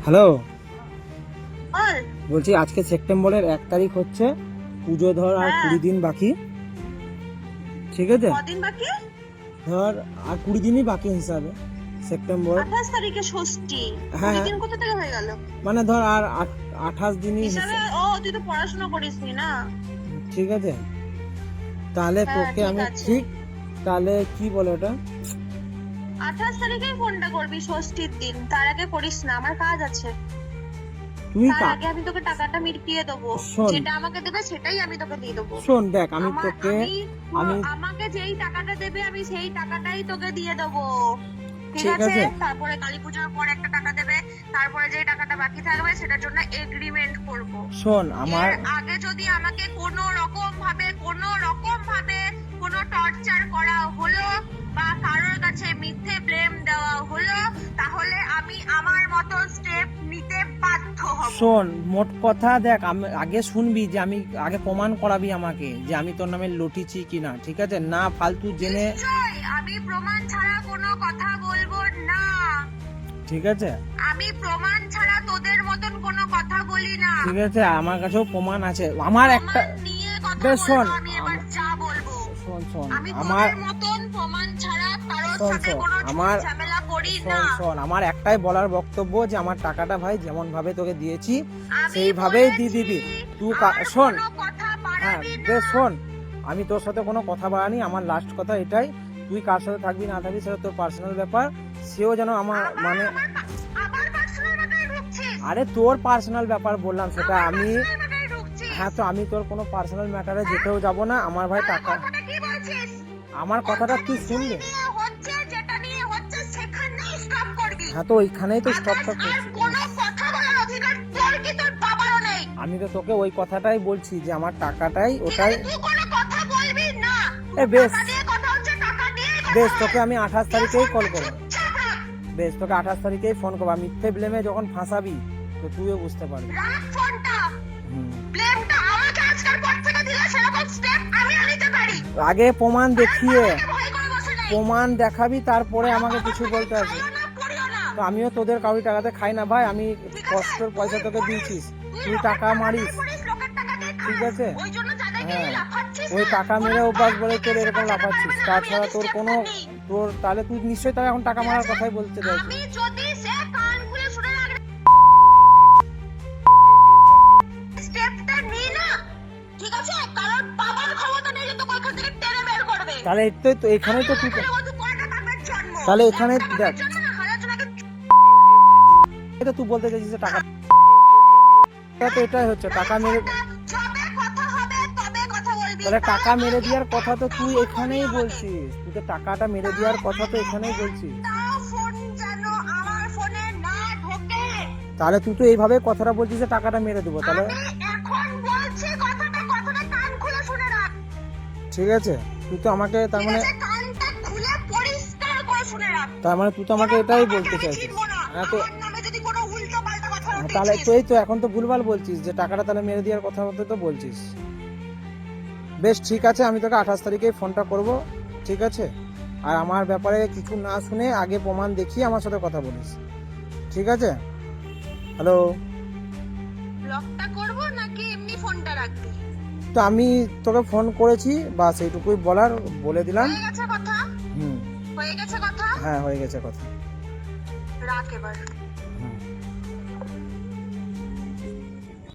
Hello, বল। বলছি আজকে সেপ্টেম্বরের 1 তারিখ হচ্ছে, পুজো ধর আর 20 দিন বাকি, ঠিক আছে? কদিন বাকি? ধর আর 20 দিনই বাকি হিসাবে সেপ্টেম্বর। 28 তারিখে ষষ্ঠী। হ্যাঁ, 20 দিন কোথা থেকে হয়ে গেল? মানে ধর আর 28 দিনই হিসাবে। ও তুই তো পড়াশোনা করিসনি না। ঠিক আছে, তাহলে হ্যাঁ, তোকে ঠিক আমি আছে। ঠিক, তাহলে কি বলে ওটা, 28 তারিখেই ফোনটা করবি ষষ্ঠীর দিন, তার আগে করিস না, আমার কাজ আছে। তুই তার আগে আমি তোকে টাকাটা মিটিয়ে দেবো, শোন। যেটা আমাকে দেবে সেটাই আমি তোকে দিয়ে দেবো। শোন দেখ, আমি তোকে আমাকে যেই টাকাটা দেবে আমি সেই টাকাটাই তোকে দিয়ে দেবো, ঠিক ঠিক আছে? আছে। তারপরে কালী পূজার পর একটা টাকা দেবে, তারপরে যেই টাকাটা বাকি থাকবে সেটার জন্য এগ্রিমেন্ট করব। শোন আমার, এর আগে যদি আমাকে কোনো রকম ভাবে কোনো টর্চার করা হলো বা কারোর কাছে মিথ্যে ব্লেম দেওয়া হলো, তাহলে আমি আমার মতো স্টেপ নিতে বাধ্য হব। শোন মোট কথা দেখ, আমি আগে শুনবি যে আমি আগে প্রমাণ করাবি আমাকে যে আমি তোর নামে লটিছি কিনা, ঠিক আছে? না ফালতু জেনে। নিশ্চয়ই, আমি প্রমাণ ছাড়া কোনো কথা বলবো না। ঠিক আছে, আমি প্রমাণ ছাড়া তোদের মতন কোনো কথা বলি না। ঠিক আছে, আমার কাছেও প্রমাণ আছে। আমার একটা প্রমাণ নিয়ে কথা বেশ শোন, বলবো, আমি এবার যা বলবো। শোন শোন আমি আমার, তোদের মতন প্রমাণ ছাড়া কারোর শোন সাথে শোন কোনো আমার, ঝামেলা করি না। শোন শোন আমার একটাই বলার বক্তব্য যে আমার টাকাটা ভাই যেমন ভাবে তোকে দিয়েছি আমি সেইভাবেই বলেছি, দিয়ে দিবি তুই। আর শোন, কোনো কথা হ্যাঁ বাড়াবি না। বেশ শোন, আমি তোর সাথে কোনো কথা বাড়ানি। আমার লাস্ট কথা এটাই, তুই কার সাথে থাকবি না থাকবি সেটা তোর পার্সোনাল ব্যাপার। সেও যেন আমার মানে, আবার পার্সোনাল ব্যাপারে ঢুকছিস? আরে তোর পার্সোনাল ব্যাপার বললাম সেটা আমার আমি। personal ব্যাপারে ঢুকছিস? হ্যাঁ, তো আমি তোর কোনো পার্সোনাল ম্যাটারে যেতেও যাব না। আমার ভাই টাকা, কথাটা কি বলছিস? আমার কথাটা তুই শুনবি। যেটা নিয়ে হচ্ছে সেখানেই স্টপ করবি। হ্যাঁ, তো ওইখানেই তো স্টপটা আর করছি। কোনো কথা বলার অধিকার তোর কি তোর বাবারও নেই। আমি তো তোকে ওই কথাটাই বলছি যে আমার টাকাটাই ওটাই। তুই কোনো কথা বলবি না। বেশ টাকা দিয়ে কথা হচ্ছে, টাকা দিয়ে কথা বেশ, হবে। তোকে আমি 28 তারিখেই কল করবো। চুপচাপ রাখ। বেশ, তোকে 28 তারিখেই ফোন করবো। মিথ্যে ব্লেমে যখন ফাঁসাবি তো তুইও বুঝতে পারবি। রাখ ফোনটা। হুম। ব্লেমটা আমাকে আজকের পর থেকে দিলে সেরকম স্টেপ আমি নিতে পারি। আগে প্রমাণ দেখিয়ে, আমাকে ভয় করে বসে নেই। প্রমাণ দেখাবি তারপরে আমাকে কিছু বলতে আসবে। খাইও না, পড়িও না। তো আমিও তোদের কাউরি টাকাতে খাই না ভাই, আমি কষ্টের পয়সা তোকে দিয়েছিস, তুই টাকা মারিস, লোকের টাকা দিয়ে খাস। ঠিক আছে? ওই জন্য যাদেরকে হ্যাঁ, নিয়ে লাফাচ্ছিস ওই না, টাকা কোনো মেরে অভ্যাস বলে পাবলিকের তোর এরকম সাথে লাফাচ্ছিস। কথা বলবে না, তাছাড়া আমি তোর step কোনো, নিই। তোর তাহলে তুই নিশ্চয়ই তাহলে এখন টাকা মারার কথাই বলতে চাইছিস। আমি যদি সে কান খুলে শুনে রাখি স্টেপটা নিই না, ঠিক আছে? কারণ বাবার ক্ষমতা নেই যে তোকে ওইখান থেকে টেনে বের করবে। তাহলে তো এখানেই তো তুই, শুধু কয়টা বাপের জন্ম। তাহলে এখানে একটা বাপের দেখ, জন্ম না, হাজার জনকে এটা তুই বলতে চাইছিস যে টাকা, তো এটাই হচ্ছে টাকা মেরে, যবে কথা হবে তবে কথা বলবি। তাহলে টাকা মেরে দেওয়ার কথা তো তুই এখানেই বলছিস, তুই তো টাকাটা মেরে দেওয়ার কথা তো এখানেই বলছিস। তাও ফোন যেন আমার ফোনে না ঢোকে। তাহলে তুই তো এইভাবে কথাটা বলছিস যে টাকাটা মেরে দেবো, তাহলে আমি এখন বলছি কথাটা কান খুলে শুনে রাখ। ঠিক আছে? তুই তো আমাকে তার ঠিক মানে, আছে, কানটা খুলে পরিষ্কার করে শুনে রাখ। তার মানে তুই তো আমাকে এটাই বলতে চাইছিস। হ্যাঁ, তো আমার নামে যদি কোনো উল্টো পাল্টা কথা তাহলে বলছিস, তো এই তো এখন তো ভুলভাল বলছিস যে টাকাটা তাহলে মেরে দেওয়ার কথা হতে তো বলছিস। বেশ ঠিক আছে, আমি তোকে 28 তারিখেই ফোনটা করব, ঠিক আছে? আর আমার ব্যাপারে কিছু না শুনে আগে প্রমাণ দেখিয়ে আমার সাথে কথা বলিস, ঠিক আছে? হ্যালো, ব্লকটা করব নাকি এমনি ফোনটা রাখবি? তো আমি তোকে ফোন করেছি, বাস এইটুকুই বলার, বলে দিলাম। হয়ে গেছে কথা? হুম, হয়ে গেছে কথা? হ্যাঁ হয়ে গেছে কথা। রাখ এবার। হুম।